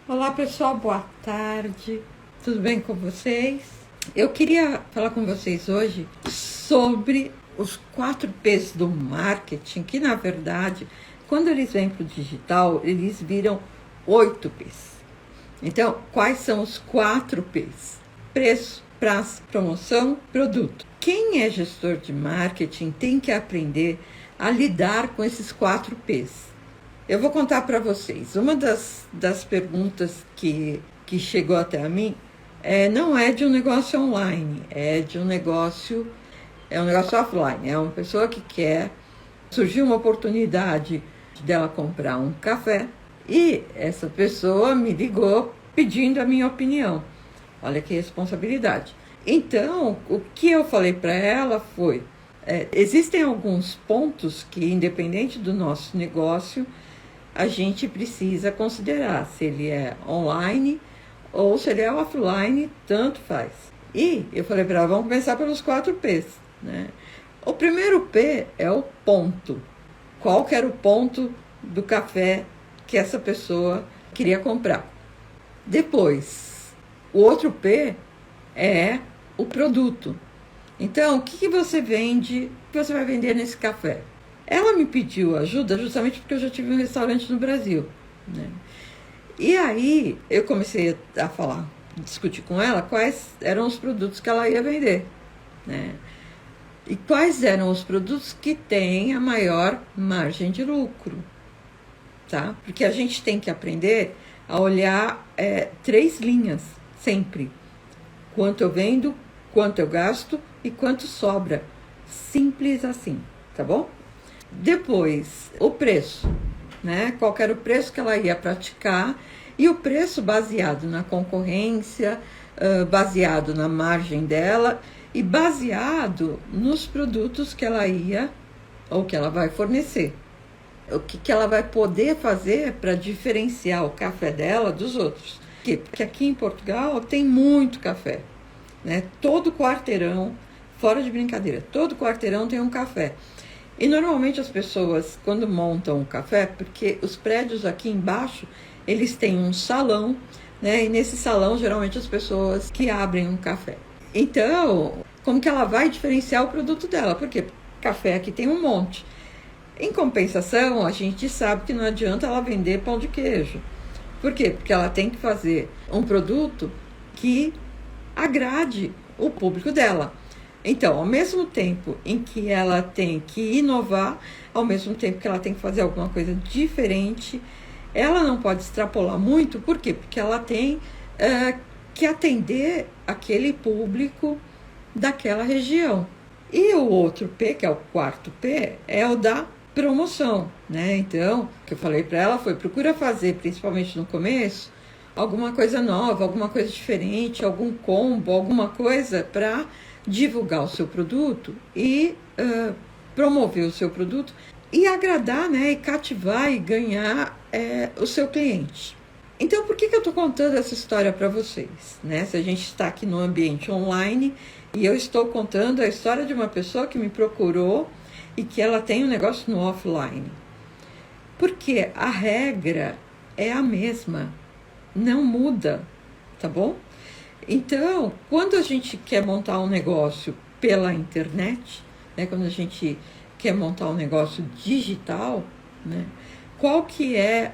Olá pessoal, boa tarde, tudo bem com vocês? Eu queria falar com vocês hoje sobre os 4 P's do marketing, que na verdade, quando eles vêm para o digital, eles viram 8 P's. Então, quais são os 4 P's? Preço, prazo, promoção, produto. Quem é gestor de marketing tem que aprender a lidar com esses 4 P's. Eu vou contar para vocês. Uma das perguntas que chegou até a mim não é de um negócio online, é um negócio offline. É uma pessoa que quer, surgiu uma oportunidade dela comprar um café e essa pessoa me ligou pedindo a minha opinião. Olha que responsabilidade. Então, o que eu falei para ela foi, existem alguns pontos que, independente do nosso negócio, a gente precisa considerar se ele é online ou se ele é offline, tanto faz. E eu falei para ela, vamos começar pelos 4 P's, né? O primeiro P é o ponto. Qual que era o ponto do café que essa pessoa queria comprar? Depois, o outro P é o produto. Então, o que você vende, o que você vai vender nesse café? Ela me pediu ajuda justamente porque eu já tive um restaurante no Brasil, né? E aí eu comecei a falar, discutir com ela quais eram os produtos que ela ia vender, né? E quais eram os produtos que têm a maior margem de lucro, tá? Porque a gente tem que aprender a olhar 3 linhas sempre. Quanto eu vendo, quanto eu gasto e quanto sobra. Simples assim, tá bom? Depois, o preço, né? Qual era o preço que ela ia praticar e o preço baseado na concorrência, baseado na margem dela e baseado nos produtos que ela ia ou que ela vai fornecer. O que ela vai poder fazer para diferenciar o café dela dos outros. Porque aqui em Portugal tem muito café, né? Todo quarteirão, fora de brincadeira, todo quarteirão tem um café. E normalmente as pessoas, quando montam um café, porque os prédios aqui embaixo, eles têm um salão, né? E nesse salão, geralmente, as pessoas que abrem um café. Então, como que ela vai diferenciar o produto dela? Porque café aqui tem um monte. Em compensação, a gente sabe que não adianta ela vender pão de queijo. Por quê? Porque ela tem que fazer um produto que agrade o público dela. Então, ao mesmo tempo em que ela tem que inovar, ao mesmo tempo que ela tem que fazer alguma coisa diferente, ela não pode extrapolar muito. Por quê? Porque ela tem que atender aquele público daquela região. E o outro P, que é o 4º P, é o da promoção, né? Então, o que eu falei para ela foi, procura fazer, principalmente no começo, alguma coisa nova, alguma coisa diferente, algum combo, alguma coisa para divulgar o seu produto e promover o seu produto e agradar, né, e cativar e ganhar o seu cliente. Então, por que eu estou contando essa história para vocês, né? Se a gente está aqui no ambiente online e eu estou contando a história de uma pessoa que me procurou e que ela tem um negócio no offline. Porque a regra é a mesma, não muda, tá bom? Então, quando a gente quer montar um negócio pela internet, né, quando a gente quer montar um negócio digital, né, qual que é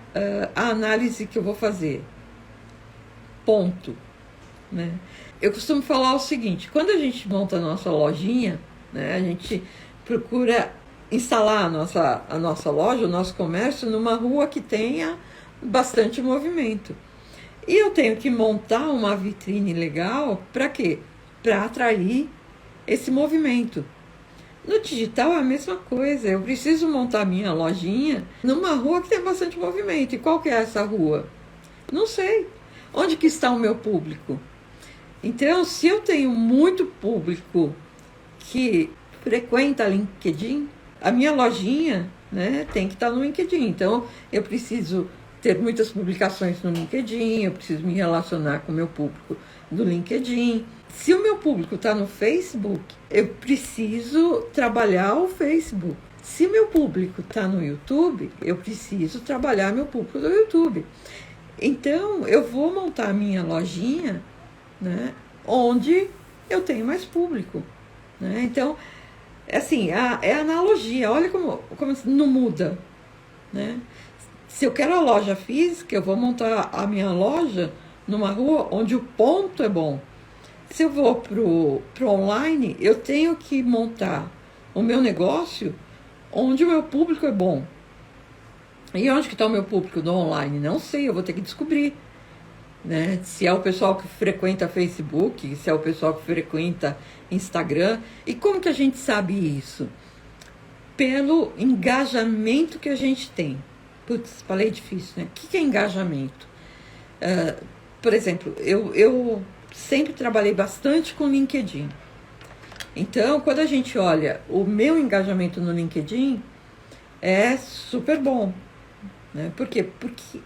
a análise que eu vou fazer? Ponto, né? Eu costumo falar o seguinte, quando a gente monta a nossa lojinha, né, a gente procura instalar a nossa loja, o nosso comércio, numa rua que tenha bastante movimento. E eu tenho que montar uma vitrine legal para quê? Para atrair esse movimento. No digital é a mesma coisa. Eu preciso montar minha lojinha numa rua que tem bastante movimento. E qual que é essa rua? Não sei. Onde que está o meu público? Então, se eu tenho muito público que frequenta LinkedIn, a minha lojinha, né, tem que estar no LinkedIn. Então, eu preciso ter muitas publicações no LinkedIn, eu preciso me relacionar com o meu público do LinkedIn. Se o meu público está no Facebook, eu preciso trabalhar o Facebook. Se meu público está no YouTube, eu preciso trabalhar meu público do YouTube. Então, eu vou montar a minha lojinha, né, onde eu tenho mais público, né? Então, assim, é analogia. Olha como não muda, né? Se eu quero a loja física, eu vou montar a minha loja numa rua onde o ponto é bom. Se eu vou pro online, eu tenho que montar o meu negócio onde o meu público é bom. E onde que está o meu público do online? Não sei, eu vou ter que descobrir, né? Se é o pessoal que frequenta Facebook, se é o pessoal que frequenta Instagram. E como que a gente sabe isso? Pelo engajamento que a gente tem. Putz, falei difícil, né? O que é engajamento? Por exemplo, eu sempre trabalhei bastante com LinkedIn. Então, quando a gente olha o meu engajamento no LinkedIn, é super bom, né? Por quê? Porque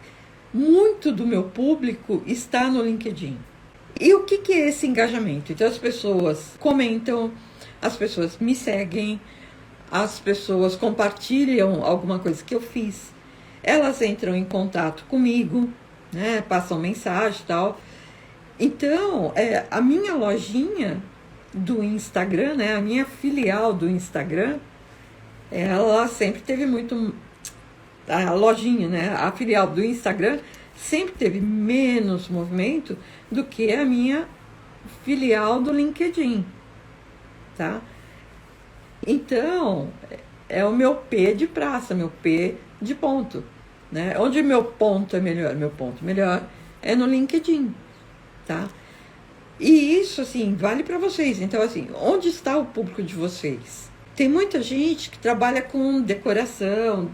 muito do meu público está no LinkedIn. E o que é esse engajamento? Então, as pessoas comentam, as pessoas me seguem, as pessoas compartilham alguma coisa que eu fiz, elas entram em contato comigo, né? Passam mensagem e tal. Então, a minha lojinha do Instagram, né? A minha filial do Instagram, ela sempre teve muito... A lojinha, né? A filial do Instagram sempre teve menos movimento do que a minha filial do LinkedIn, tá? Então, é o meu P de praça, meu P de ponto, né? Onde meu ponto é melhor? Meu ponto melhor é no LinkedIn, tá? E isso, assim, vale para vocês. Então, assim, onde está o público de vocês? Tem muita gente que trabalha com decoração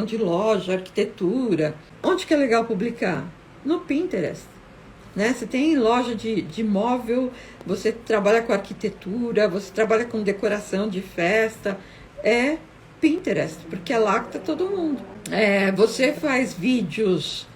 de loja, arquitetura. Onde que é legal publicar? No Pinterest, né? Você tem loja de móvel, você trabalha com arquitetura, você trabalha com decoração de festa. É Pinterest, porque é lá que tá todo mundo. Você faz vídeos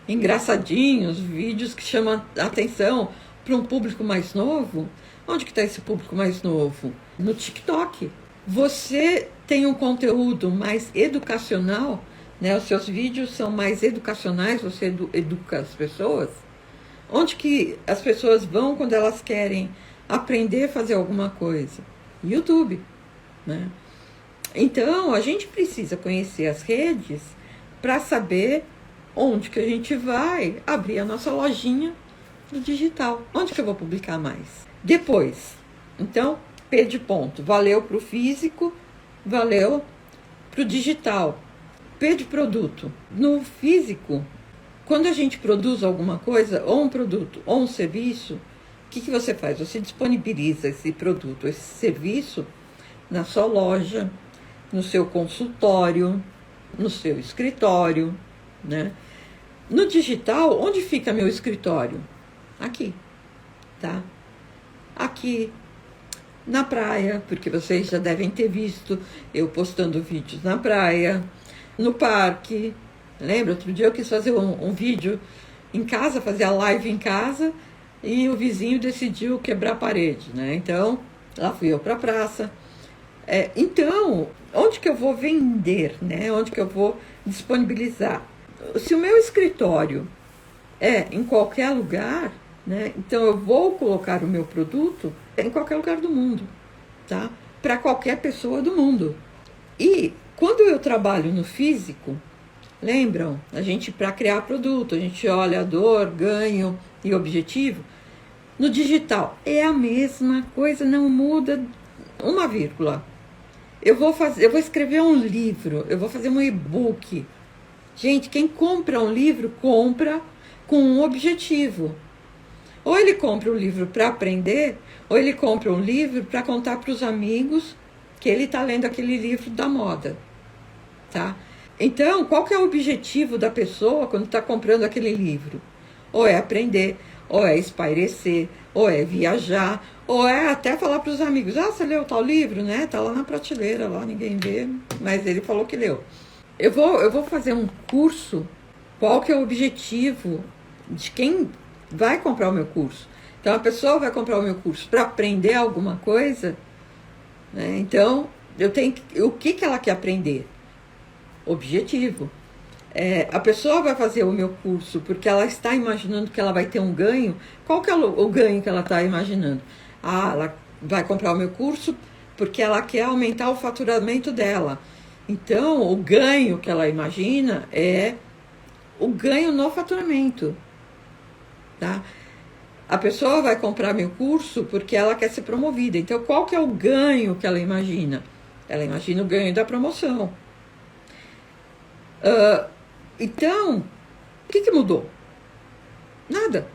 engraçadinhos, vídeos que chamam a atenção para um público mais novo. Onde que está esse público mais novo? No TikTok. Você tem um conteúdo mais educacional, né? Os seus vídeos são mais educacionais, você educa as pessoas. Onde que as pessoas vão quando elas querem aprender a fazer alguma coisa? YouTube, né? Então, a gente precisa conhecer as redes para saber onde que a gente vai abrir a nossa lojinha no digital. Onde que eu vou publicar mais? Depois, então, P de ponto. Valeu para o físico, valeu para o digital. P de produto. No físico, quando a gente produz alguma coisa, ou um produto, ou um serviço, o que você faz? Você disponibiliza esse produto, esse serviço na sua loja, no seu consultório, no seu escritório, né? No digital, onde fica meu escritório? Aqui, tá? Aqui na praia, porque vocês já devem ter visto eu postando vídeos na praia, no parque. Lembra? Outro dia eu quis fazer um vídeo em casa, fazer a live em casa, e o vizinho decidiu quebrar a parede, né? Então, lá fui eu para a praça. Então, onde que eu vou vender, né? Onde que eu vou disponibilizar? Se o meu escritório é em qualquer lugar, né? Então eu vou colocar o meu produto em qualquer lugar do mundo, tá? Para qualquer pessoa do mundo. E quando eu trabalho no físico, lembram? A gente, para criar produto, a gente olha a dor, ganho e objetivo. No digital é a mesma coisa, não muda uma vírgula. Eu vou escrever um livro, eu vou fazer um e-book. Gente, quem compra um livro, compra com um objetivo. Ou ele compra um livro para aprender, ou ele compra um livro para contar para os amigos que ele está lendo aquele livro da moda, tá? Então, qual que é o objetivo da pessoa quando está comprando aquele livro? Ou é aprender, ou é espairecer, ou é viajar, ou é até falar para os amigos: ah, você leu tal livro, né? Tá lá na prateleira, lá ninguém vê, mas ele falou que leu. Eu vou fazer um curso. Qual que é o objetivo de quem vai comprar o meu curso? Então, a pessoa vai comprar o meu curso para aprender alguma coisa, né? Então, o que ela quer aprender? Objetivo. A pessoa vai fazer o meu curso porque ela está imaginando que ela vai ter um ganho. Qual que é o ganho que ela está imaginando? Ela vai comprar o meu curso porque ela quer aumentar o faturamento dela. Então, o ganho que ela imagina é o ganho no faturamento, tá? A pessoa vai comprar meu curso porque ela quer ser promovida. Então, qual que é o ganho que ela imagina? Ela imagina o ganho da promoção. Então, o que mudou? Nada.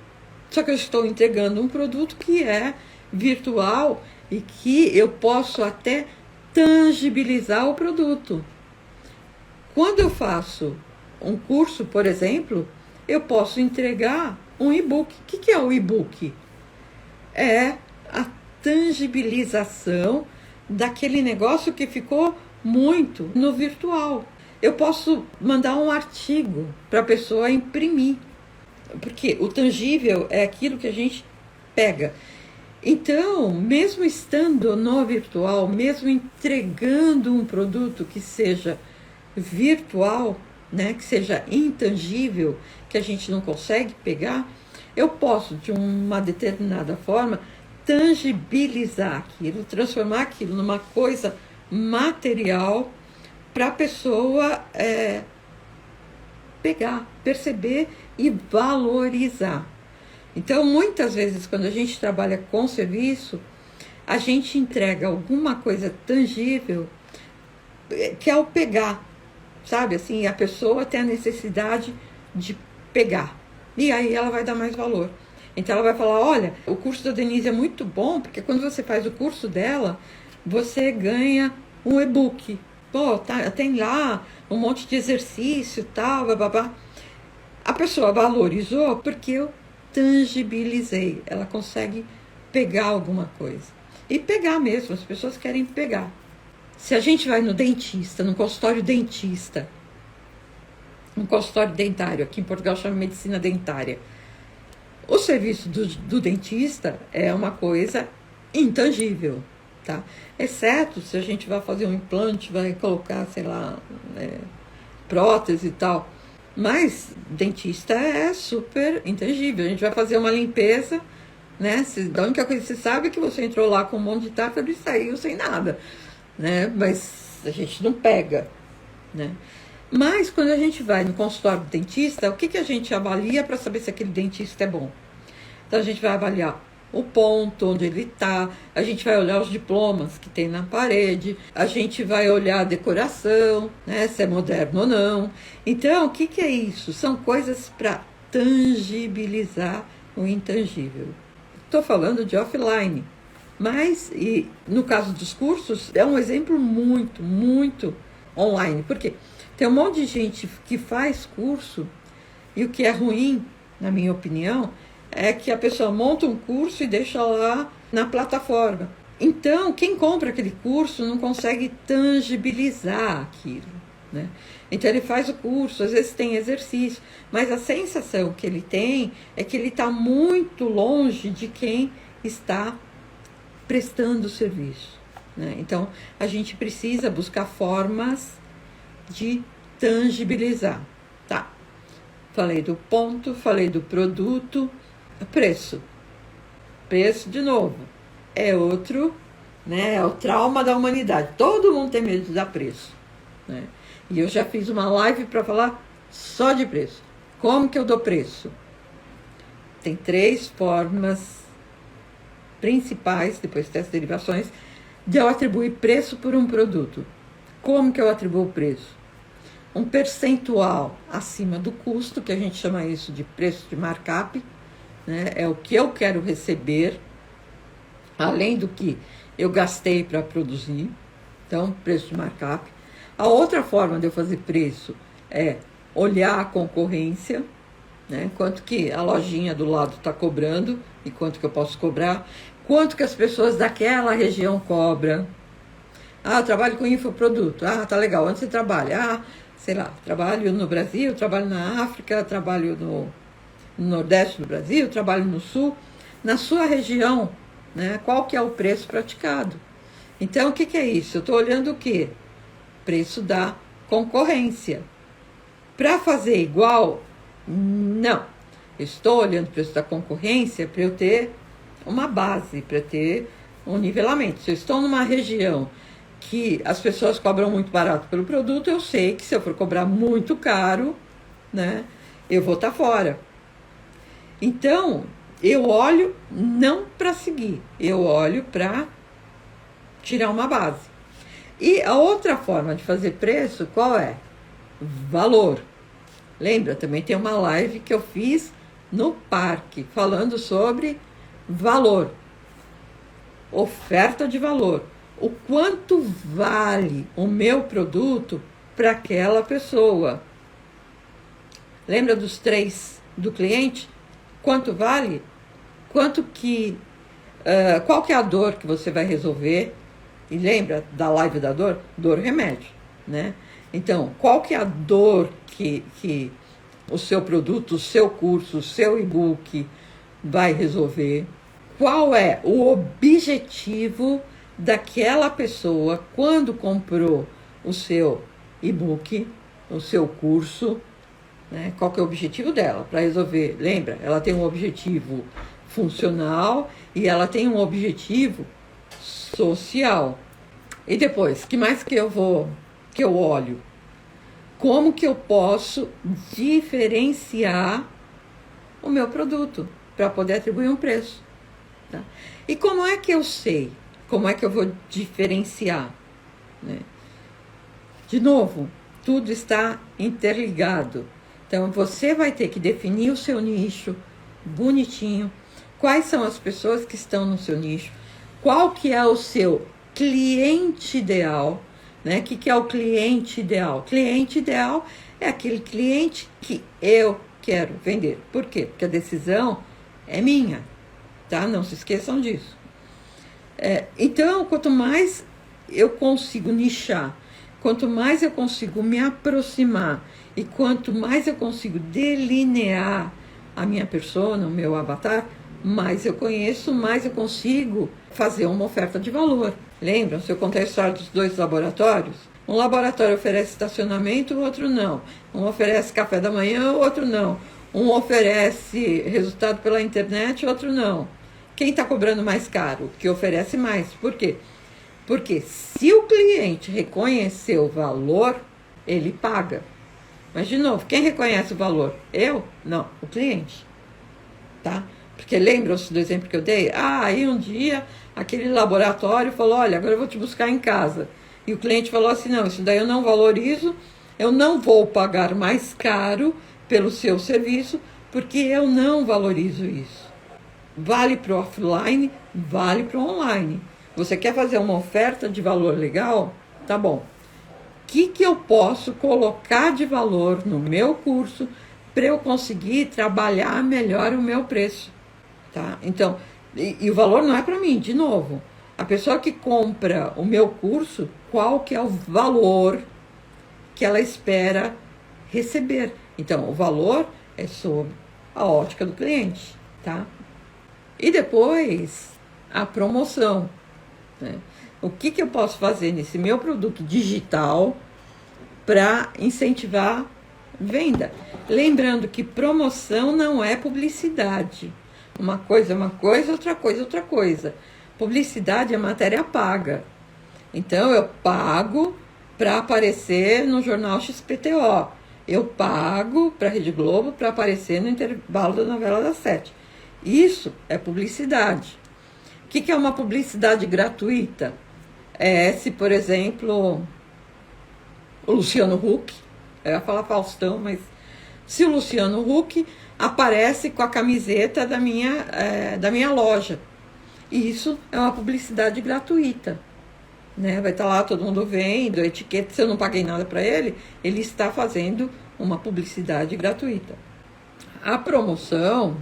Só que eu estou entregando um produto que é virtual e que eu posso até tangibilizar o produto. Quando eu faço um curso, por exemplo, eu posso entregar um e-book. O que é o e-book? É a tangibilização daquele negócio que ficou muito no virtual. Eu posso mandar um artigo para a pessoa imprimir, porque o tangível é aquilo que a gente pega. Então, mesmo estando no virtual, mesmo entregando um produto que seja virtual, né, que seja intangível, que a gente não consegue pegar, eu posso, de uma determinada forma, tangibilizar aquilo, transformar aquilo numa coisa material para a pessoa pegar, perceber e valorizar. Então, muitas vezes, quando a gente trabalha com serviço, a gente entrega alguma coisa tangível que é o pegar, sabe? Assim, a pessoa tem a necessidade de pegar. E aí ela vai dar mais valor. Então ela vai falar, olha, o curso da Denise é muito bom, porque quando você faz o curso dela, você ganha um e-book. Pô, tem lá um monte de exercício e tal, bababá. A pessoa valorizou porque eu tangibilizei. Ela consegue pegar alguma coisa. E pegar mesmo, as pessoas querem pegar. Se a gente vai no dentista, no consultório dentista, um consultório dentário, aqui em Portugal chama medicina dentária, o serviço do dentista é uma coisa intangível, tá? Exceto se a gente vai fazer um implante, vai colocar, sei lá, prótese e tal. Mas dentista é super intangível. A gente vai fazer uma limpeza, né? A única coisa que você sabe é que você entrou lá com um monte de tártaro e saiu sem nada, né? Mas a gente não pega, né? Mas quando a gente vai no consultório do dentista, o que a gente avalia para saber se aquele dentista é bom? Então a gente vai avaliar o ponto onde ele está, a gente vai olhar os diplomas que tem na parede, a gente vai olhar a decoração, né, se é moderno ou não. Então, o que é isso? São coisas para tangibilizar o intangível. Estou falando de offline, mas e no caso dos cursos, é um exemplo muito online. Por quê? Tem um monte de gente que faz curso e o que é ruim, na minha opinião, é que a pessoa monta um curso e deixa lá na plataforma. Então, quem compra aquele curso não consegue tangibilizar aquilo, né? Então, ele faz o curso, às vezes tem exercício, mas a sensação que ele tem é que ele está muito longe de quem está prestando o serviço, né? Então, a gente precisa buscar formas de tangibilizar, tá? Falei do ponto, falei do produto, preço. Preço, de novo, é outro, né? É o trauma da humanidade. Todo mundo tem medo de dar preço, né? E eu já fiz uma live para falar só de preço. Como que eu dou preço? Tem 3 formas principais, depois das derivações, de eu atribuir preço por um produto. Como que eu atribuo o preço? Um percentual acima do custo, que a gente chama isso de preço de markup, né? É o que eu quero receber, além do que eu gastei para produzir. Então, preço de markup. A outra forma de eu fazer preço é olhar a concorrência, né? Quanto que a lojinha do lado está cobrando e quanto que eu posso cobrar. Quanto que as pessoas daquela região cobram. Eu trabalho com infoproduto. Tá legal. Onde você trabalha? Sei lá, trabalho no Brasil, trabalho na África, trabalho no Nordeste do Brasil, trabalho no Sul. Na sua região, né, qual que é o preço praticado? Então, o que é isso? Eu estou olhando o quê? Preço da concorrência. Para fazer igual, não. Estou olhando o preço da concorrência para eu ter uma base, para ter um nivelamento. Se eu estou numa região que as pessoas cobram muito barato pelo produto, eu sei que se eu for cobrar muito caro, né, eu vou estar fora. Então, eu olho não para seguir, eu olho para tirar uma base. E a outra forma de fazer preço, qual é? Valor. Lembra? Também tem uma live que eu fiz no parque, falando sobre valor. Oferta de valor. O quanto vale o meu produto para aquela pessoa. Lembra dos 3 do cliente? Quanto vale? Qual que é a dor que você vai resolver? E lembra da live da dor? Dor remédio, né? Então, qual que é a dor que o seu produto, o seu curso, o seu e-book vai resolver? Qual é o objetivo daquela pessoa quando comprou o seu e-book, o seu curso, né? Qual que é o objetivo dela para resolver? Lembra? Ela tem um objetivo funcional e ela tem um objetivo social. E depois, que mais que eu olho? Como que eu posso diferenciar o meu produto para poder atribuir um preço? Tá? E como é que eu sei? Como é que eu vou diferenciar? Né? De novo, tudo está interligado. Então, você vai ter que definir o seu nicho bonitinho. Quais são as pessoas que estão no seu nicho? Qual que é o seu cliente ideal? Né? O que é o cliente ideal? Cliente ideal é aquele cliente que eu quero vender. Por quê? Porque a decisão é minha. Tá? Não se esqueçam disso. Então, quanto mais eu consigo nichar, quanto mais eu consigo me aproximar e quanto mais eu consigo delinear a minha persona, o meu avatar, mais eu conheço, mais eu consigo fazer uma oferta de valor. Lembram? Se eu contar a história dos 2 laboratórios, um laboratório oferece estacionamento, o outro não. Um oferece café da manhã, o outro não. Um oferece resultado pela internet, o outro não. Quem está cobrando mais caro? Que oferece mais. Por quê? Porque se o cliente reconhecer o valor, ele paga. Mas, de novo, quem reconhece o valor? Eu? Não, o cliente. Tá? Porque lembram-se do exemplo que eu dei? Aí um dia aquele laboratório falou, olha, agora eu vou te buscar em casa. E o cliente falou assim, não, isso daí eu não valorizo, eu não vou pagar mais caro pelo seu serviço, porque eu não valorizo isso. Vale para o offline, vale para o online. Você quer fazer uma oferta de valor legal? Tá bom. O que eu posso colocar de valor no meu curso para eu conseguir trabalhar melhor o meu preço? Tá? Então, e o valor não é para mim, de novo. A pessoa que compra o meu curso, qual que é o valor que ela espera receber? Então, o valor é sobre a ótica do cliente, tá? E depois, a promoção. Né? O que eu posso fazer nesse meu produto digital para incentivar venda? Lembrando que promoção não é publicidade. Uma coisa é uma coisa, outra coisa é outra coisa. Publicidade é matéria paga. Então, eu pago para aparecer no jornal XPTO. Eu pago para a Rede Globo para aparecer no intervalo da novela das 7. Isso é publicidade. O que é uma publicidade gratuita? Se, por exemplo, o Luciano Huck, eu ia falar Faustão, mas se o Luciano Huck aparece com a camiseta da minha loja. E isso é uma publicidade gratuita. Né? Vai estar lá, todo mundo vendo, a etiqueta, se eu não paguei nada para ele, ele está fazendo uma publicidade gratuita. A promoção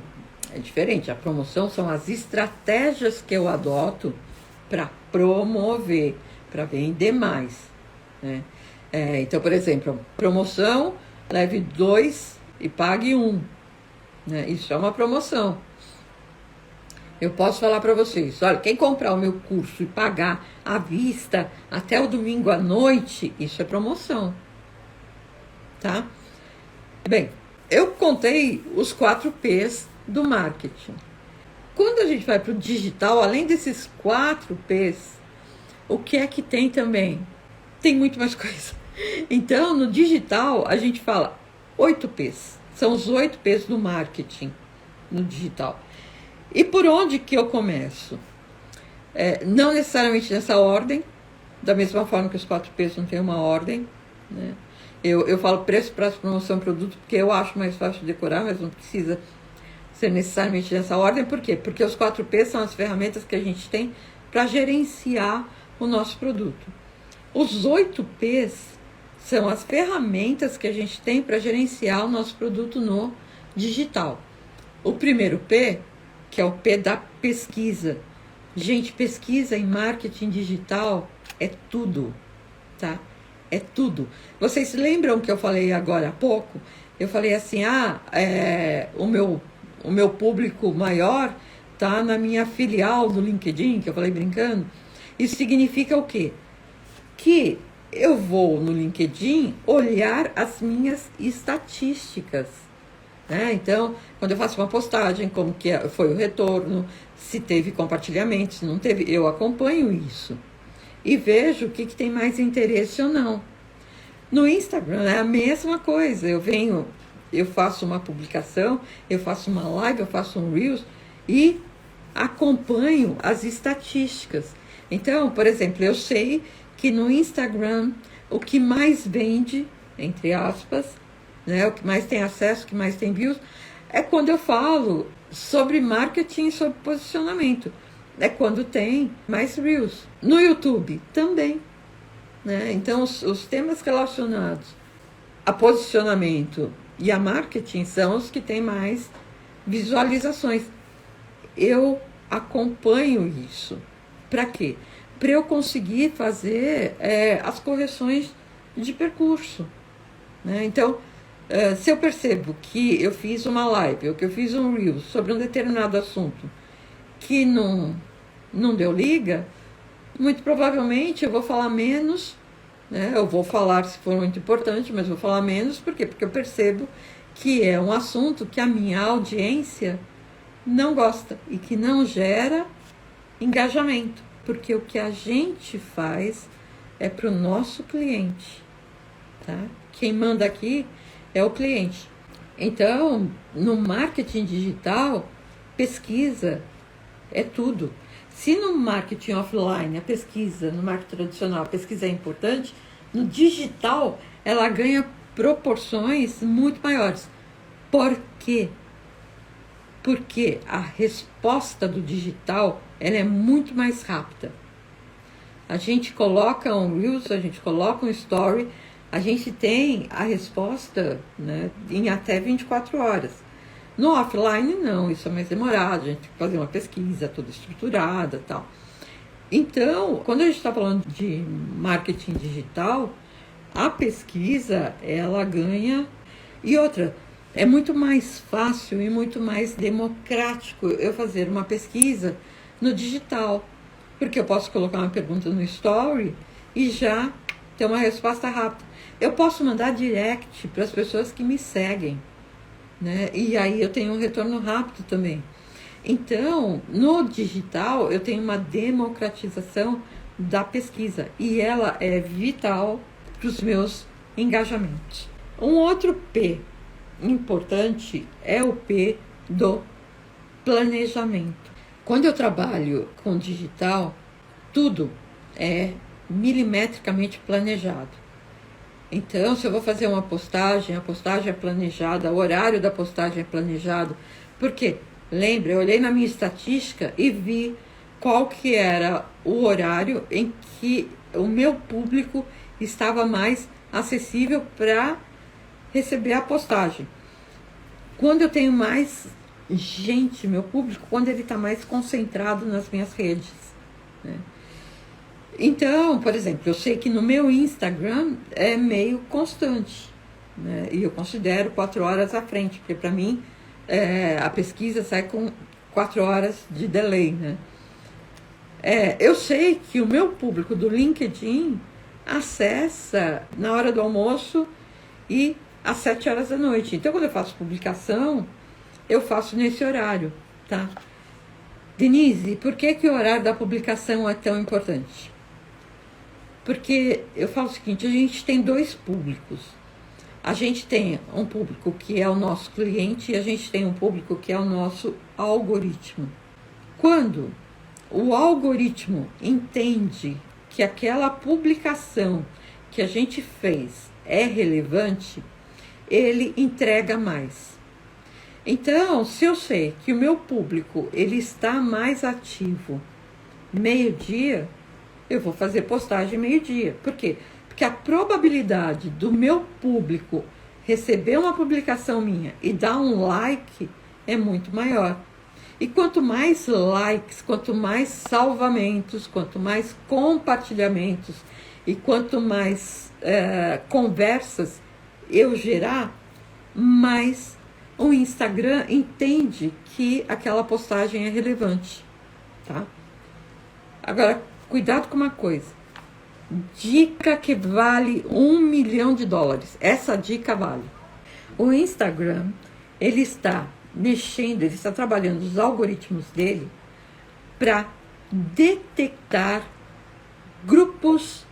é diferente. A promoção são as estratégias que eu adoto para promover, para vender mais. Né? Então, por exemplo, promoção, leve 2 e pague 1. Né? Isso é uma promoção. Eu posso falar para vocês, olha, quem comprar o meu curso e pagar à vista até o domingo à noite, isso é promoção. Tá? Bem, eu contei os 4 P's do marketing. Quando a gente vai para o digital, além desses 4 P's, o que é que tem também? Tem muito mais coisa. Então, no digital, a gente fala 8 P's. São os 8 P's do marketing no digital. E por onde que eu começo? Não necessariamente nessa ordem, da mesma forma que os 4 P's não têm uma ordem, né? Eu falo preço, prazo, promoção, produto, porque eu acho mais fácil de decorar, mas não precisa ser necessariamente nessa ordem. Por quê? Porque os 4 P's são as ferramentas que a gente tem para gerenciar o nosso produto. Os 8 P's são as ferramentas que a gente tem para gerenciar o nosso produto no digital. O primeiro P, que é o P da pesquisa. Gente, pesquisa em marketing digital é tudo, tá? É tudo. Vocês lembram que eu falei agora há pouco? Eu falei assim, o meu público maior tá na minha filial do LinkedIn, que eu falei brincando. Isso significa o quê? Que eu vou no LinkedIn olhar as minhas estatísticas, né? Então, quando eu faço uma postagem, como que foi o retorno, se teve compartilhamento, se não teve, eu acompanho isso e vejo o que tem mais interesse ou não. No Instagram é a mesma coisa. Eu faço uma publicação, eu faço uma live, eu faço um Reels e acompanho as estatísticas. Então, por exemplo, eu sei que no Instagram o que mais vende, entre aspas, né, o que mais tem acesso, o que mais tem views, é quando eu falo sobre marketing, sobre posicionamento. É quando tem mais Reels. No YouTube também, né? Então, os temas relacionados a posicionamento e a marketing são os que têm mais visualizações. Eu acompanho isso. Para quê? Para eu conseguir fazer as correções de percurso, né? Então, se eu percebo que eu fiz uma live ou que eu fiz um reel sobre um determinado assunto que não deu liga, muito provavelmente eu vou falar menos, né? Eu vou falar se for muito importante, mas vou falar menos. Por quê? Porque eu percebo que é um assunto que a minha audiência não gosta e que não gera engajamento. Porque o que a gente faz é para o nosso cliente, tá? Quem manda aqui é o cliente. Então, no marketing digital, pesquisa é tudo. Se no marketing offline, a pesquisa, no marketing tradicional, a pesquisa é importante, no digital ela ganha proporções muito maiores. Por quê? Porque a resposta do digital ela é muito mais rápida. A gente coloca um Reels, a gente coloca um Story, a gente tem a resposta, né, em até 24 horas. No offline, não, isso é mais demorado, a gente tem que fazer uma pesquisa toda estruturada e tal. Então, quando a gente está falando de marketing digital, a pesquisa, ela ganha. E outra, é muito mais fácil e muito mais democrático eu fazer uma pesquisa no digital, porque eu posso colocar uma pergunta no Story e já ter uma resposta rápida. Eu posso mandar direct para as pessoas que me seguem, né? E aí eu tenho um retorno rápido também. Então, no digital, eu tenho uma democratização da pesquisa e ela é vital para os meus engajamentos. Um outro P importante é o P do planejamento. Quando eu trabalho com digital, tudo é milimetricamente planejado. Então, se eu vou fazer uma postagem, a postagem é planejada, o horário da postagem é planejado. Por quê? Lembra, eu olhei na minha estatística e vi qual que era o horário em que o meu público estava mais acessível para receber a postagem. Quando eu tenho mais gente, meu público, quando ele está mais concentrado nas minhas redes, né? Então, por exemplo, eu sei que no meu Instagram é meio constante, né? E eu considero 4 horas à frente, porque para mim a pesquisa sai com 4 horas de delay, né? Eu sei que o meu público do LinkedIn acessa na hora do almoço e às 7 horas da noite. Então, quando eu faço publicação, eu faço nesse horário, tá? Denise, por que o horário da publicação é tão importante? Porque eu falo o seguinte, a gente tem dois públicos. A gente tem um público que é o nosso cliente e a gente tem um público que é o nosso algoritmo. Quando o algoritmo entende que aquela publicação que a gente fez é relevante, ele entrega mais. Então, se eu sei que o meu público ele está mais ativo meio-dia, eu vou fazer postagem meio-dia. Por quê? Porque a probabilidade do meu público receber uma publicação minha e dar um like é muito maior. E quanto mais likes, quanto mais salvamentos, quanto mais compartilhamentos e quanto mais conversas eu gerar, mais o Instagram entende que aquela postagem é relevante, tá? Agora, cuidado com uma coisa. Dica que vale $1 milhão. Essa dica vale. O Instagram, ele está mexendo, ele está trabalhando os algoritmos dele para detectar grupos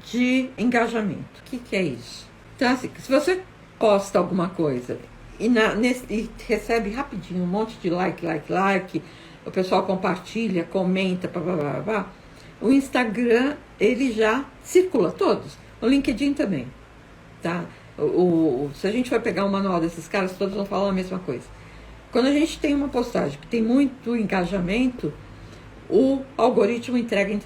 de engajamento. O que é isso? Então, assim, se você posta alguma coisa e recebe rapidinho um monte de like, o pessoal compartilha, comenta, o Instagram, ele já circula todos. O LinkedIn também, tá? Se a gente vai pegar o manual desses caras, todos vão falar a mesma coisa. Quando a gente tem uma postagem que tem muito engajamento, o algoritmo entrega.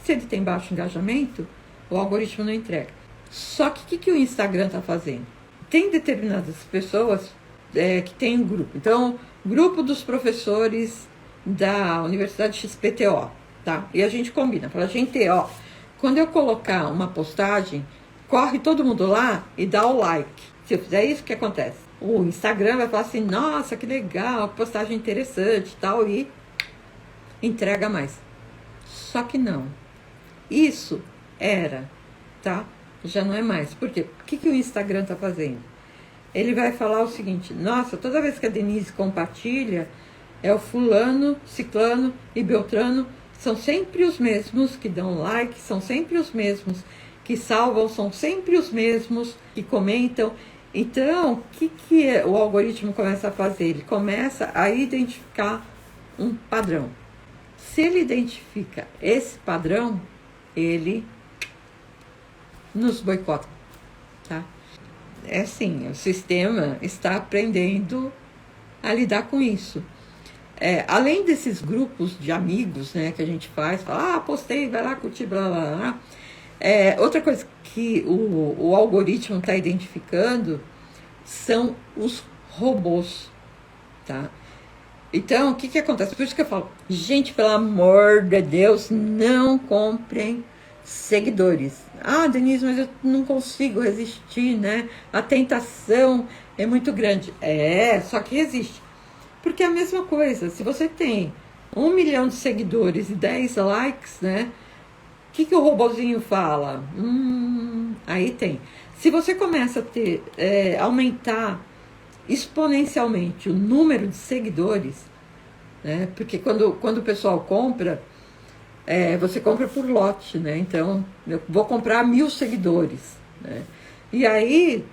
Se ele tem baixo engajamento, o algoritmo não entrega. Só que o que o Instagram está fazendo? Tem determinadas pessoas que tem um grupo. Então, grupo dos professores da Universidade XPTO, tá? E a gente combina, fala, gente, quando eu colocar uma postagem, corre todo mundo lá e dá o like. Se eu fizer isso, o que acontece? O Instagram vai falar assim, nossa, que legal, postagem interessante e tal, e entrega mais. Só que não. Isso era, tá? Já não é mais. Por quê? O que o Instagram está fazendo? Ele vai falar o seguinte, nossa, toda vez que a Denise compartilha, é o fulano, ciclano e beltrano, são sempre os mesmos que dão like, são sempre os mesmos que salvam, são sempre os mesmos que comentam. Então, o que o algoritmo começa a fazer? Ele começa a identificar um padrão. Se ele identifica esse padrão, ele nos boicota, tá? É assim, o sistema está aprendendo a lidar com isso. Além desses grupos de amigos, né, que a gente fala, postei, vai lá curtir, blá, blá, blá. Outra coisa que o algoritmo está identificando são os robôs, tá? Então, o que acontece? Por isso que eu falo, gente, pelo amor de Deus, não comprem seguidores. Ah, Denise, mas eu não consigo resistir, né? A tentação é muito grande. Só que resiste. Porque é a mesma coisa, se você tem 1 milhão de seguidores e 10 likes, né? O que o robozinho fala? Aí tem. Se você começa a aumentar exponencialmente o número de seguidores, né? Porque quando o pessoal compra, você compra por lote, né? Então, eu vou comprar 1.000 seguidores, né? E aí,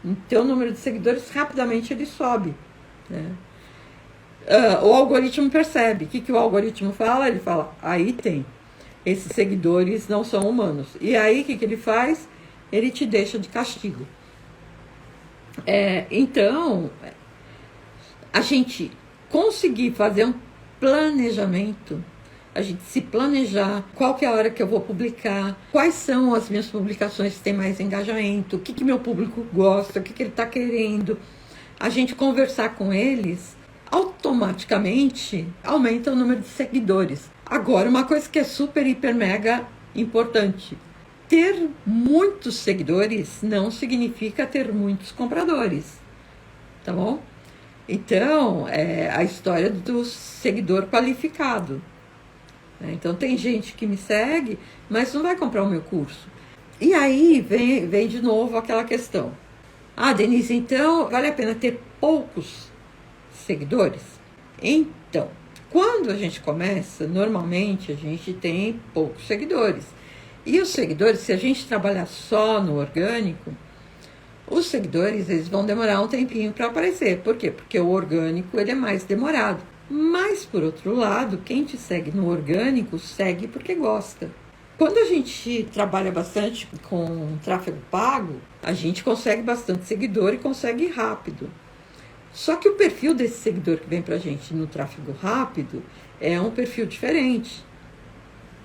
o teu número de seguidores rapidamente ele sobe, né? O algoritmo percebe. O que o algoritmo fala? Ele fala, aí tem. Esses seguidores não são humanos. E aí, o que ele faz? Ele te deixa de castigo. Então, a gente conseguir fazer um planejamento, a gente se planejar, qual que é a hora que eu vou publicar, quais são as minhas publicações que têm mais engajamento, o que meu público gosta, o que ele está querendo, a gente conversar com eles, automaticamente aumenta o número de seguidores. Agora, uma coisa que é super, hiper, mega importante, ter muitos seguidores não significa ter muitos compradores, tá bom? Então, é a história do seguidor qualificado. Então, tem gente que me segue, mas não vai comprar o meu curso. E aí vem de novo aquela questão. Ah, Denise, então vale a pena ter poucos seguidores? Então, quando a gente começa, normalmente a gente tem poucos seguidores. E os seguidores, se a gente trabalhar só no orgânico, os seguidores eles vão demorar um tempinho para aparecer. Por quê? Porque o orgânico ele é mais demorado. Mas, por outro lado, quem te segue no orgânico, segue porque gosta. Quando a gente trabalha bastante com tráfego pago, a gente consegue bastante seguidor e consegue ir rápido. Só que o perfil desse seguidor que vem pra gente no tráfego rápido é um perfil diferente,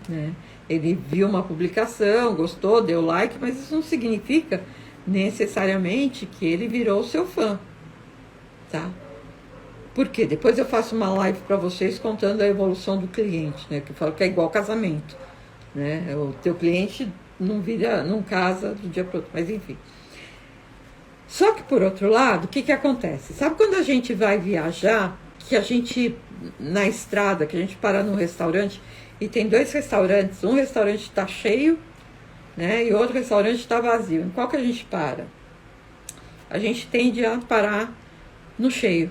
né? Ele viu uma publicação, gostou, deu like, mas isso não significa necessariamente que ele virou seu fã, tá? Porque depois eu faço uma live para vocês contando a evolução do cliente, né? Que eu falo que é igual casamento, né? O teu cliente não casa do dia para outro, mas enfim. Só que por outro lado, o que acontece? Sabe quando a gente vai viajar, que a gente, na estrada, que a gente para num restaurante e tem 2 restaurantes, um restaurante está cheio, né? E outro restaurante está vazio. Em qual que a gente para? A gente tende a parar no cheio.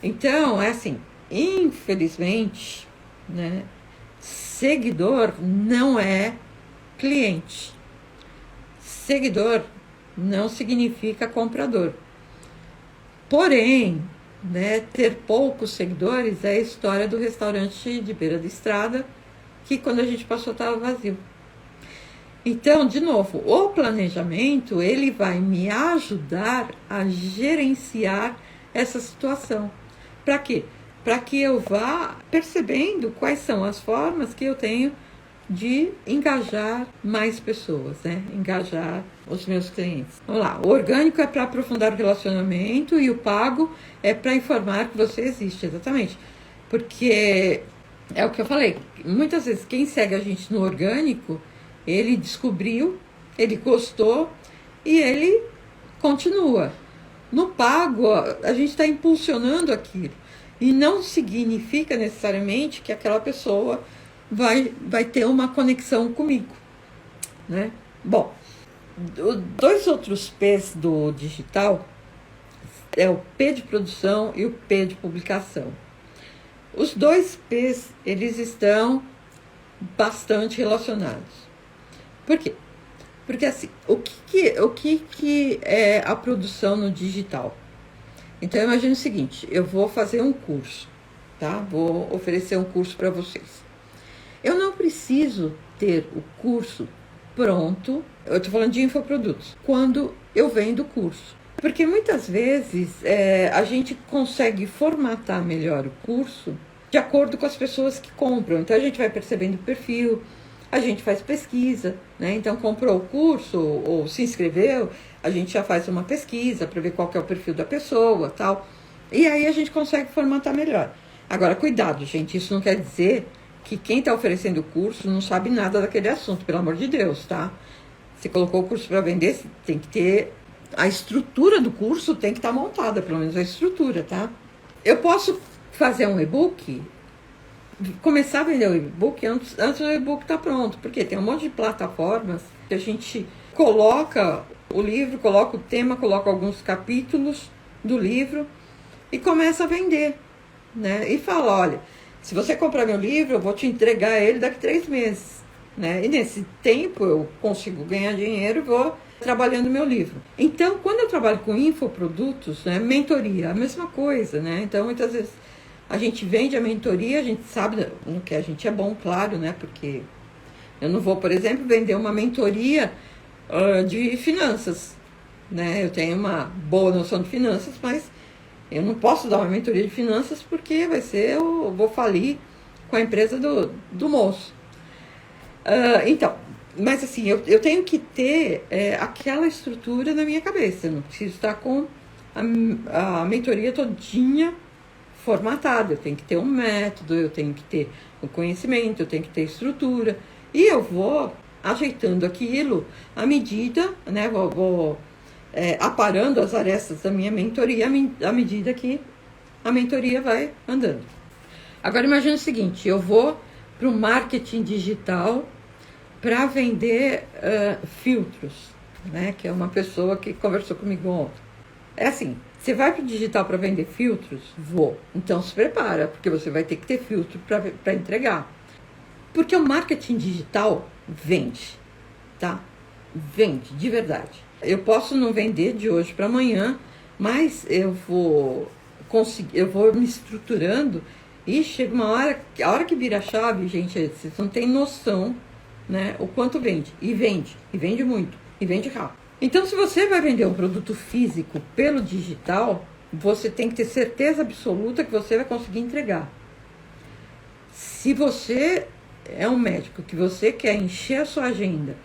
Então, é assim, infelizmente, né, seguidor não é cliente. Seguidor não significa comprador. Porém, né, ter poucos seguidores é a história do restaurante de beira da estrada, que quando a gente passou estava vazio. Então, de novo, o planejamento ele vai me ajudar a gerenciar essa situação. Para quê? Para que eu vá percebendo quais são as formas que eu tenho de engajar mais pessoas, né? Engajar os meus clientes. Vamos lá, o orgânico é para aprofundar o relacionamento e o pago é para informar que você existe, exatamente. Porque é o que eu falei, muitas vezes quem segue a gente no orgânico, ele descobriu, ele gostou e ele continua. No pago, a gente está impulsionando aquilo. E não significa necessariamente que aquela pessoa vai ter uma conexão comigo, né? Bom, 2 outros P's do digital é o P de produção e o P de publicação. Os 2 P's, eles estão bastante relacionados. Por quê? Porque assim, o que é a produção no digital? Então, imagine o seguinte, eu vou fazer um curso, tá? Vou oferecer um curso para vocês. Eu não preciso ter o curso pronto, eu estou falando de infoprodutos, quando eu vendo o curso. Porque muitas vezes a gente consegue formatar melhor o curso de acordo com as pessoas que compram. Então, a gente vai percebendo o perfil, a gente faz pesquisa, né? Então, comprou o curso ou se inscreveu, a gente já faz uma pesquisa para ver qual que é o perfil da pessoa, tal. E aí a gente consegue formatar melhor. Agora, cuidado, gente, isso não quer dizer que quem está oferecendo o curso não sabe nada daquele assunto, pelo amor de Deus, tá? Você colocou o curso para vender, tem que ter... A estrutura do curso tem que estar montada, pelo menos a estrutura, tá? Eu posso fazer um e-book... Começar a vender o e-book antes do e-book estar pronto, porque tem um monte de plataformas que a gente coloca o livro, coloca o tema, coloca alguns capítulos do livro e começa a vender, né? E fala, olha, se você comprar meu livro, eu vou te entregar ele daqui 3 meses, né? E nesse tempo eu consigo ganhar dinheiro e vou trabalhando meu livro. Então, quando eu trabalho com infoprodutos, né, mentoria, a mesma coisa, né? Então, muitas vezes a gente vende a mentoria, a gente sabe no que a gente é bom, claro, né? Porque eu não vou, por exemplo, vender uma mentoria de finanças, né? Eu tenho uma boa noção de finanças, mas eu não posso dar uma mentoria de finanças porque eu vou falir com a empresa do moço. Então, mas assim, eu tenho que ter aquela estrutura na minha cabeça. Eu não preciso estar com a mentoria todinha formatada. Eu tenho que ter um método, eu tenho que ter o conhecimento, eu tenho que ter estrutura. E eu vou ajeitando aquilo à medida, né? Vou aparando as arestas da minha mentoria à medida que a mentoria vai andando. Agora imagine o seguinte, eu vou para o marketing digital para vender filtros, né? Que é uma pessoa que conversou comigo ontem. É assim, você vai para o digital para vender filtros? Vou. Então se prepara, porque você vai ter que ter filtro para entregar. Porque o marketing digital vende, tá? Vende, de verdade. Eu posso não vender de hoje para amanhã, mas eu vou me estruturando e chega uma hora, a hora que vira a chave, gente, vocês não têm noção, né, o quanto vende. E vende muito, e vende rápido. Então, se você vai vender um produto físico pelo digital, você tem que ter certeza absoluta que você vai conseguir entregar. Se você é um médico que você quer encher a sua agenda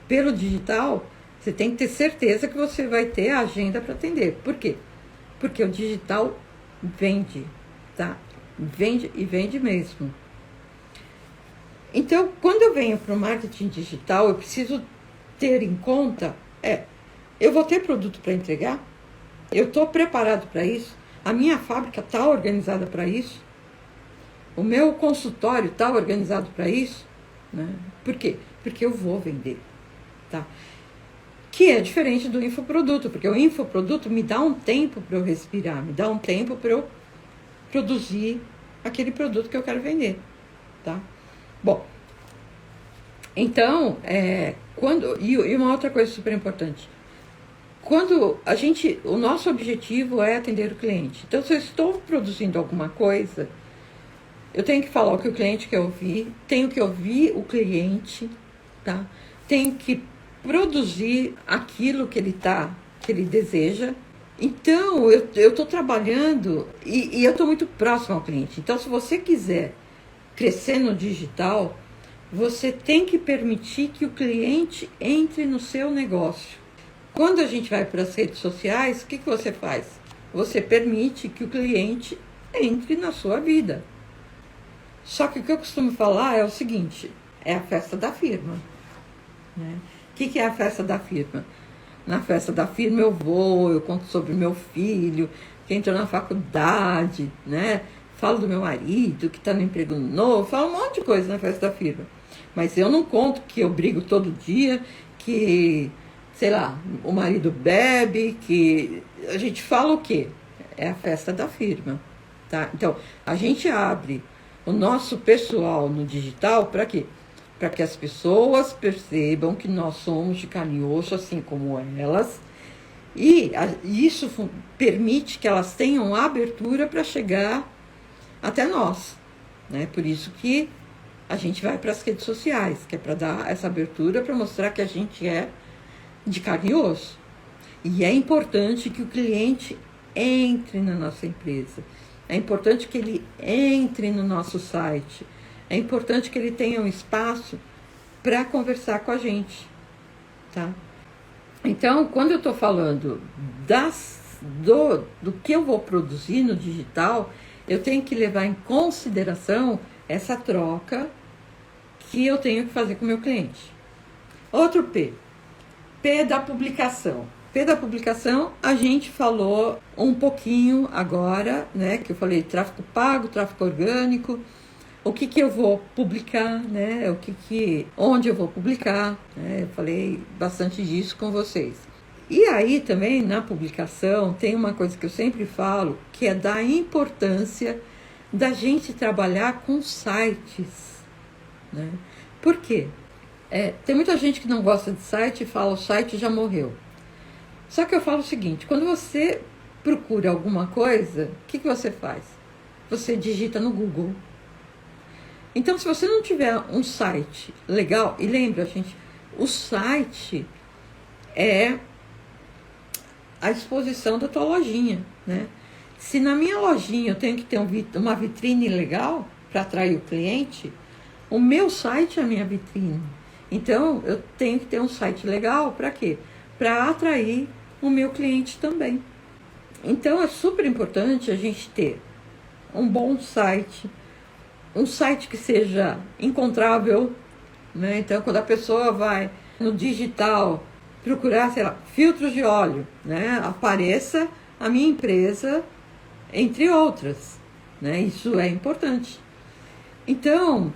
pelo digital, você tem que ter certeza que você vai ter a agenda para atender. Por quê? Porque o digital vende, tá? Vende e vende mesmo. Então, quando eu venho para o marketing digital, eu preciso ter em conta, eu vou ter produto para entregar? Eu estou preparado para isso? A minha fábrica está organizada para isso? O meu consultório está organizado para isso? Né? Por quê? Porque eu vou vender, tá? Que é diferente do infoproduto, porque o infoproduto me dá um tempo para eu respirar, me dá um tempo para eu produzir aquele produto que eu quero vender, tá? Bom, então, e uma outra coisa super importante, quando o nosso objetivo é atender o cliente. Então, se eu estou produzindo alguma coisa, eu tenho que falar o que o cliente quer ouvir, tenho que ouvir o cliente, tá? Tenho que produzir aquilo que ele deseja. Então, eu estou trabalhando e eu estou muito próximo ao cliente. Então, se você quiser crescer no digital, você tem que permitir que o cliente entre no seu negócio. Quando a gente vai para as redes sociais, o que você faz? Você permite que o cliente entre na sua vida. Só que o que eu costumo falar é o seguinte, é a festa da firma. Né? O que é a festa da firma? Na festa da firma eu conto sobre meu filho, que entrou na faculdade, né? Falo do meu marido, que está no emprego novo, falo um monte de coisa na festa da firma. Mas eu não conto que eu brigo todo dia, que, sei lá, o marido bebe, que... A gente fala o quê? É a festa da firma, tá? Então, a gente abre o nosso pessoal no digital para quê? Para que as pessoas percebam que nós somos de carne e osso, assim como elas, e isso permite que elas tenham abertura para chegar até nós, né? Por isso que a gente vai para as redes sociais, que é para dar essa abertura, para mostrar que a gente é de carne e osso. E é importante que o cliente entre na nossa empresa, é importante que ele entre no nosso site, é importante que ele tenha um espaço para conversar com a gente, tá? Então, quando eu estou falando do que eu vou produzir no digital, eu tenho que levar em consideração essa troca que eu tenho que fazer com o meu cliente. Outro P. P da publicação. P da publicação, a gente falou um pouquinho agora, né? Que eu falei tráfego pago, tráfego orgânico. O que eu vou publicar, né? Onde eu vou publicar, né? Eu falei bastante disso com vocês. E aí também na publicação tem uma coisa que eu sempre falo, que é da importância da gente trabalhar com sites, né? Por quê? Tem muita gente que não gosta de site e fala o site já morreu. Só que eu falo o seguinte, quando você procura alguma coisa, o que você faz? Você digita no Google. Então, se você não tiver um site legal, e lembra, gente, o site é a exposição da tua lojinha, né? Se na minha lojinha eu tenho que ter uma vitrine legal para atrair o cliente, o meu site é a minha vitrine. Então, eu tenho que ter um site legal para quê? Para atrair o meu cliente também. Então, é super importante a gente ter um bom site, um site que seja encontrável, né? Então, quando a pessoa vai no digital procurar, sei lá, filtros de óleo, né? Apareça a minha empresa, entre outras, né? Isso é importante. Então,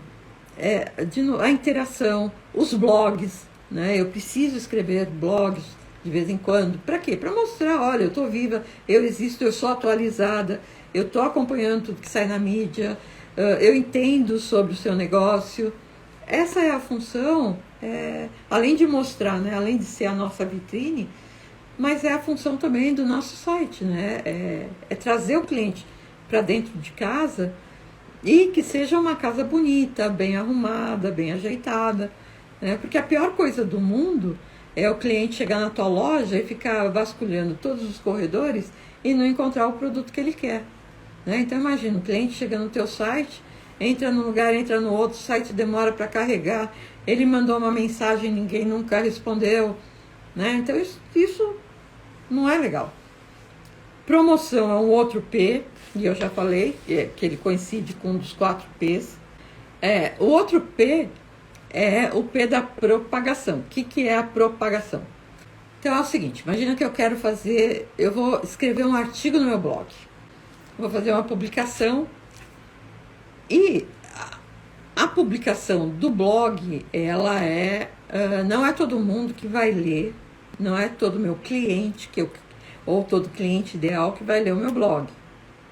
a interação, os blogs, né? Eu preciso escrever blogs de vez em quando. Para quê? Para mostrar, olha, eu estou viva, eu existo, eu sou atualizada, eu estou acompanhando tudo que sai na mídia, eu entendo sobre o seu negócio. Essa é a função, além de mostrar, né? Além de ser a nossa vitrine, mas é a função também do nosso site, né? É trazer o cliente para dentro de casa e que seja uma casa bonita, bem arrumada, bem ajeitada, né? Porque a pior coisa do mundo é o cliente chegar na tua loja e ficar vasculhando todos os corredores e não encontrar o produto que ele quer, né? Então imagina, o cliente chega no teu site, entra num lugar, entra no outro, o site demora para carregar, ele mandou uma mensagem, ninguém nunca respondeu, né? Então isso não é legal. Promoção é um outro P, e eu já falei que ele coincide com um dos 4 P's. O outro P é o P da propagação. O que é a propagação? Então é o seguinte, imagina que eu vou escrever um artigo no meu blog, vou fazer uma publicação, e a publicação do blog, ela não é todo mundo que vai ler, não é todo meu cliente ou todo cliente ideal que vai ler o meu blog,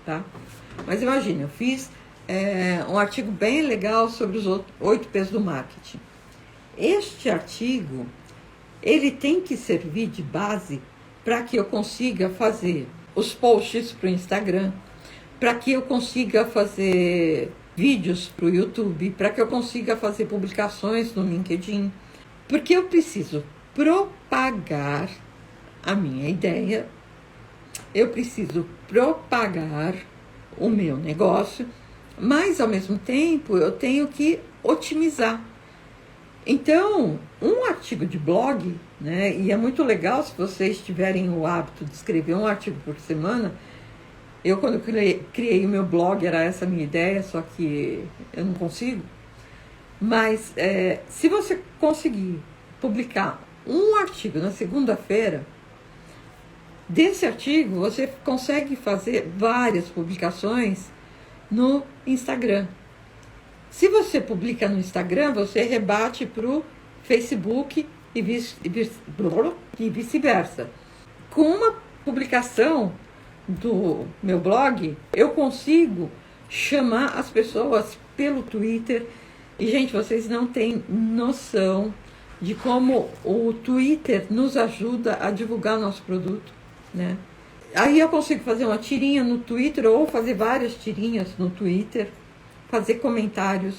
tá? Mas imagina, eu fiz um artigo bem legal sobre os 8 P's do marketing. Este artigo, ele tem que servir de base para que eu consiga fazer os posts para o Instagram, para que eu consiga fazer vídeos para o YouTube, para que eu consiga fazer publicações no LinkedIn, porque eu preciso propagar a minha ideia, eu preciso propagar o meu negócio, mas ao mesmo tempo eu tenho que otimizar. Então, um artigo de blog, né, e é muito legal se vocês tiverem o hábito de escrever um artigo por semana. Quando eu criei o meu blog, era essa a minha ideia, só que eu não consigo. Mas se você conseguir publicar um artigo na segunda-feira, desse artigo você consegue fazer várias publicações no Instagram. Se você publica no Instagram, você rebate para o Facebook e vice-versa. Com uma publicação do meu blog, eu consigo chamar as pessoas pelo Twitter. E, gente, vocês não têm noção de como o Twitter nos ajuda a divulgar o nosso produto, né? Aí eu consigo fazer uma tirinha no Twitter ou fazer várias tirinhas no Twitter, fazer comentários.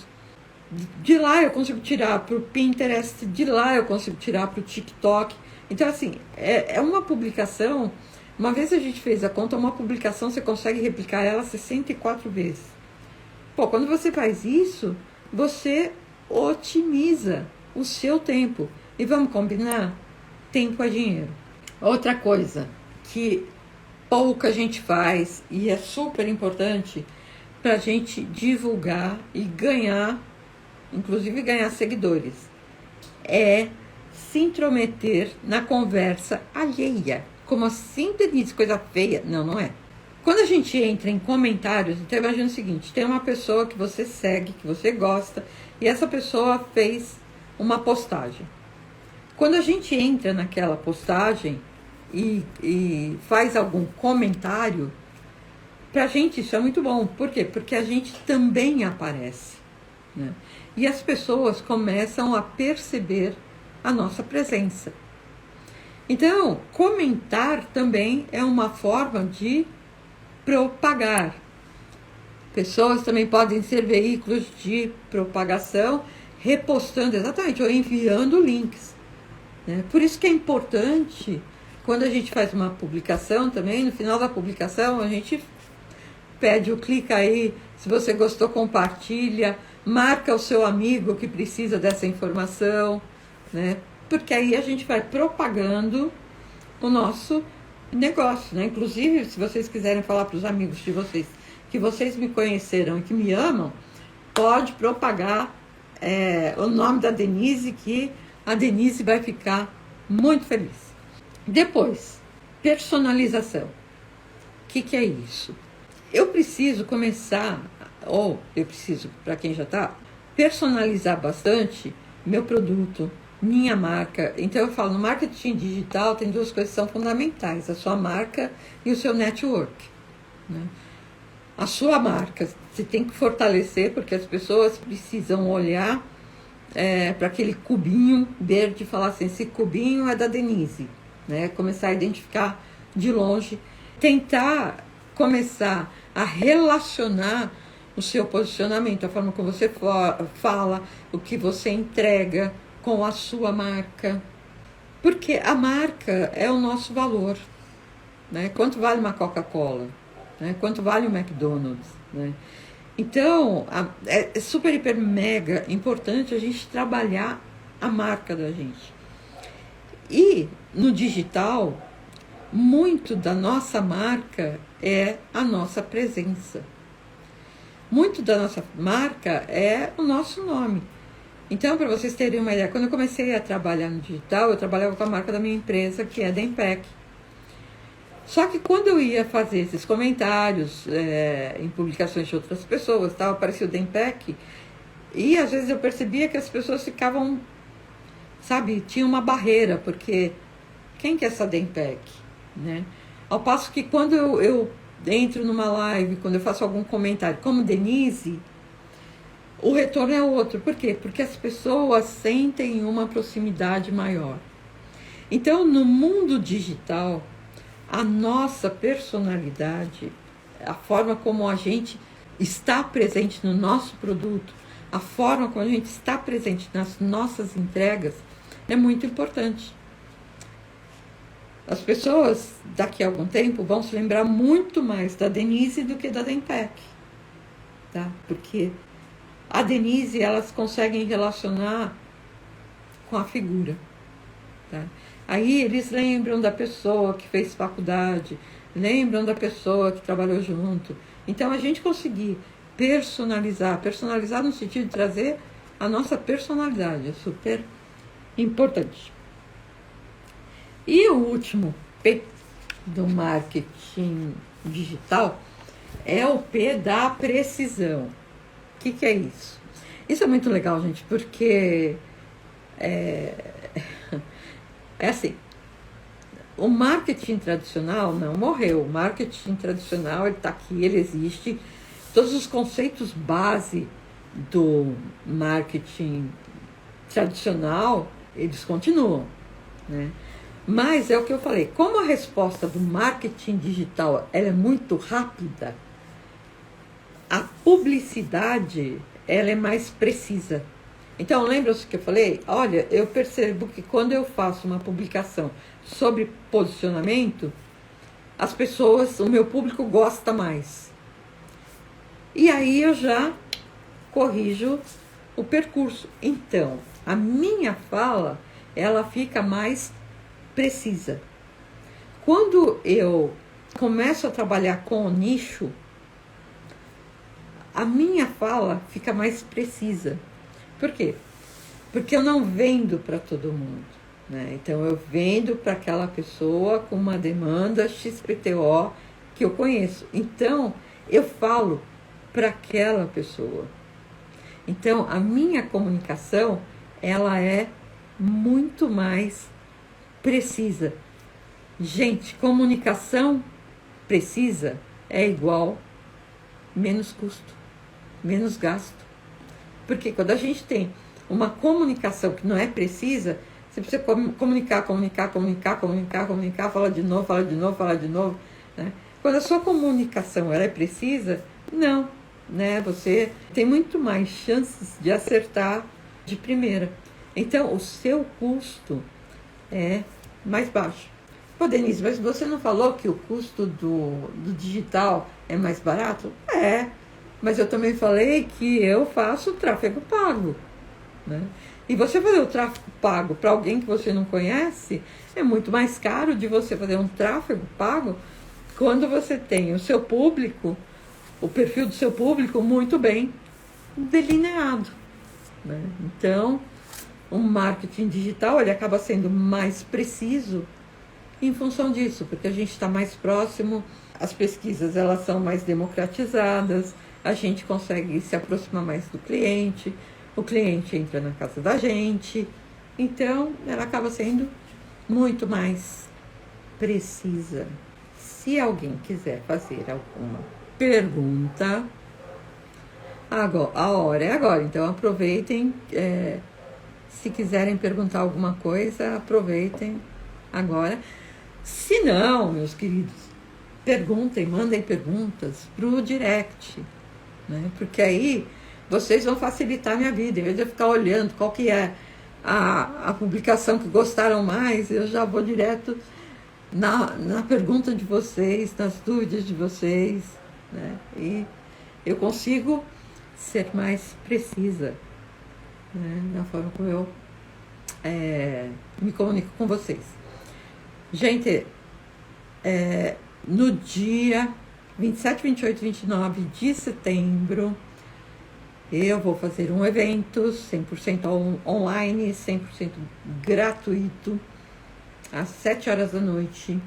De lá eu consigo tirar para o Pinterest, de lá eu consigo tirar para o TikTok. Então, assim, é uma publicação. Uma vez a gente fez a conta, uma publicação você consegue replicar ela 64 vezes. Pô, quando você faz isso, você otimiza o seu tempo. E vamos combinar? Tempo é dinheiro. Outra coisa que pouca gente faz e é super importante para a gente divulgar e ganhar, inclusive ganhar seguidores, é se intrometer na conversa alheia. Como assim, Denise, coisa feia? Não, não é. Quando a gente entra em comentários, então imagina o seguinte, tem uma pessoa que você segue, que você gosta, e essa pessoa fez uma postagem. Quando a gente entra naquela postagem e faz algum comentário, pra gente isso é muito bom. Por quê? Porque a gente também aparece, né? E as pessoas começam a perceber a nossa presença. Então, comentar também é uma forma de propagar. Pessoas também podem ser veículos de propagação, repostando, exatamente, ou enviando links, né? Por isso que é importante, quando a gente faz uma publicação também, no final da publicação, a gente pede o clica aí, se você gostou, compartilha, marca o seu amigo que precisa dessa informação, né? Porque aí a gente vai propagando o nosso negócio, né? Inclusive, se vocês quiserem falar para os amigos de vocês que vocês me conheceram e que me amam, pode propagar o nome da Denise, que a Denise vai ficar muito feliz. Depois, personalização. O que é isso? Eu preciso começar, para quem já está, personalizar bastante meu produto, minha marca. Então eu falo, no marketing digital tem duas coisas que são fundamentais, a sua marca e o seu network, né? A sua marca você tem que fortalecer, porque as pessoas precisam olhar para aquele cubinho verde e falar assim, esse cubinho é da Denise, né? Começar a identificar de longe, tentar começar a relacionar o seu posicionamento, a forma como você fala, o que você entrega com a sua marca, porque a marca é o nosso valor, né? Quanto vale uma Coca-Cola, né? Quanto vale um McDonald's, né? Então, é super, hiper, mega importante a gente trabalhar a marca da gente. E no digital, muito da nossa marca é a nossa presença. Muito da nossa marca é o nosso nome. Então, para vocês terem uma ideia, quando eu comecei a trabalhar no digital, eu trabalhava com a marca da minha empresa, que é a Dempec. Só que quando eu ia fazer esses comentários em publicações de outras pessoas, aparecia o Dempec, e às vezes eu percebia que as pessoas ficavam, sabe, tinha uma barreira, porque quem que é essa Dempec, né? Ao passo que quando eu entro numa live, quando eu faço algum comentário, como Denise, o retorno é outro. Por quê? Porque as pessoas sentem uma proximidade maior. Então, no mundo digital, a nossa personalidade, a forma como a gente está presente no nosso produto, a forma como a gente está presente nas nossas entregas, é muito importante. As pessoas, daqui a algum tempo, vão se lembrar muito mais da Denise do que da Dempec, tá? Porque a Denise, elas conseguem relacionar com a figura, tá? Aí eles lembram da pessoa que fez faculdade, lembram da pessoa que trabalhou junto. Então, a gente conseguir personalizar no sentido de trazer a nossa personalidade, é super importante. E o último P do marketing digital é o P da precisão. O que é isso? Isso é muito legal, gente, porque é assim, o marketing tradicional não morreu. O marketing tradicional, ele está aqui, ele existe. Todos os conceitos base do marketing tradicional, eles continuam, né? Mas é o que eu falei, como a resposta do marketing digital ela é muito rápida, a publicidade ela é mais precisa. Então, lembra-se que eu falei? Olha, eu percebo que quando eu faço uma publicação sobre posicionamento, as pessoas, o meu público gosta mais. E aí eu já corrijo o percurso. Então, a minha fala, ela fica mais precisa. Quando eu começo a trabalhar com o nicho, a minha fala fica mais precisa. Por quê? Porque eu não vendo para todo mundo, né? Então, eu vendo para aquela pessoa com uma demanda XPTO que eu conheço. Então, eu falo para aquela pessoa. Então, a minha comunicação, ela é muito mais precisa. Gente, comunicação precisa é igual menos custo, menos gasto. Porque quando a gente tem uma comunicação que não é precisa, você precisa comunicar, fala de novo, né? Quando a sua comunicação ela é precisa, não, né? Você tem muito mais chances de acertar de primeira. Então, o seu custo é mais baixo. Pô, Denise, mas você não falou que o custo do digital é mais barato? É, mas eu também falei que eu faço tráfego pago, né? E você fazer o tráfego pago para alguém que você não conhece é muito mais caro de você fazer um tráfego pago quando você tem o seu público, o perfil do seu público muito bem delineado, né? Então, o marketing digital ele acaba sendo mais preciso em função disso, porque a gente está mais próximo, as pesquisas elas são mais democratizadas, a gente consegue se aproximar mais do cliente, o cliente entra na casa da gente. Então, ela acaba sendo muito mais precisa. Se alguém quiser fazer alguma pergunta, agora, a hora é agora. Então, aproveitem. Se quiserem perguntar alguma coisa, aproveitem agora. Se não, meus queridos, perguntem, mandem perguntas pro direct, né? Porque aí vocês vão facilitar a minha vida. Em vez de eu ficar olhando qual que é a publicação que gostaram mais, eu já vou direto na pergunta de vocês, nas dúvidas de vocês, né? E eu consigo ser mais precisa, né, na forma como eu me comunico com vocês. Gente, no dia 27, 28 e 29 de setembro, eu vou fazer um evento 100% online, 100% gratuito, às 7 horas da noite.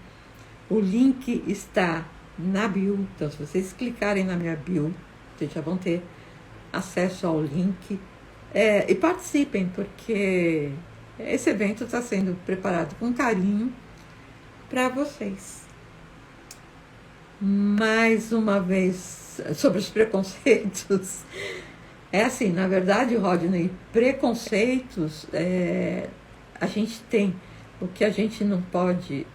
O link está na bio, então se vocês clicarem na minha bio, vocês já vão ter acesso ao link. E participem, porque esse evento está sendo preparado com carinho para vocês. Mais uma vez, sobre os preconceitos. É assim, na verdade, Rodney, preconceitos, a gente tem. O que a gente não pode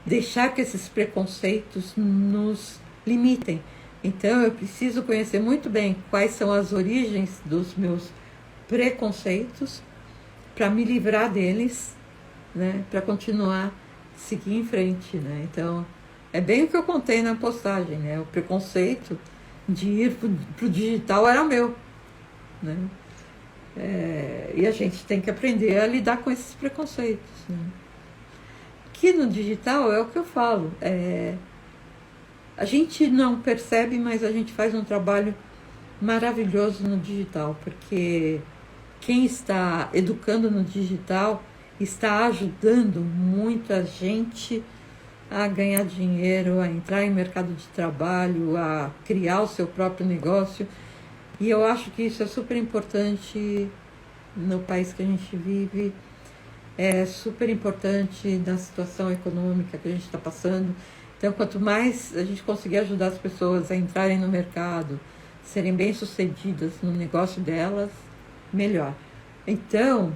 deixar que esses preconceitos nos limitem. Então, eu preciso conhecer muito bem quais são as origens dos meus preconceitos para me livrar deles, né? Para continuar, seguir em frente, né? Então, é bem o que eu contei na postagem, né? O preconceito de ir para o digital era meu, né? E a gente tem que aprender a lidar com esses preconceitos, né? Que no digital é o que eu falo, a gente não percebe, mas a gente faz um trabalho maravilhoso no digital, porque quem está educando no digital está ajudando muita gente a ganhar dinheiro, a entrar em mercado de trabalho, a criar o seu próprio negócio. E eu acho que isso é super importante no país que a gente vive, é super importante na situação econômica que a gente está passando. Então, quanto mais a gente conseguir ajudar as pessoas a entrarem no mercado, serem bem-sucedidas no negócio delas, melhor. Então,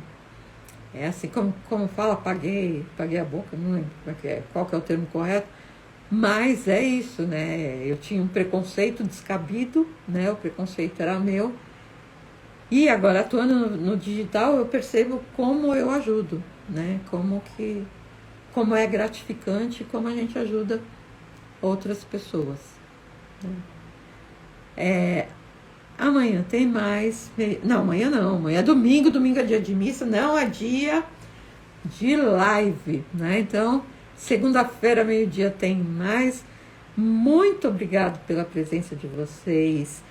é assim, como fala, paguei a boca, não lembro qual que é o termo correto, mas é isso, né? Eu tinha um preconceito descabido, né? O preconceito era meu. E agora, atuando no digital, eu percebo como eu ajudo, né? Como é gratificante, como a gente ajuda outras pessoas, né? Amanhã tem mais. Não, amanhã não. Amanhã é domingo. Domingo é dia de missa. Não é dia de live, né? Então, segunda-feira, meio-dia, tem mais. Muito obrigado pela presença de vocês.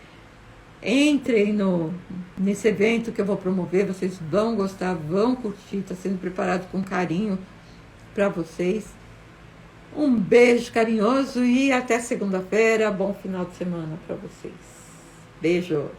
Entrem nesse evento que eu vou promover. Vocês vão gostar, vão curtir. Está sendo preparado com carinho para vocês. Um beijo carinhoso e até segunda-feira. Bom final de semana para vocês. Beijo!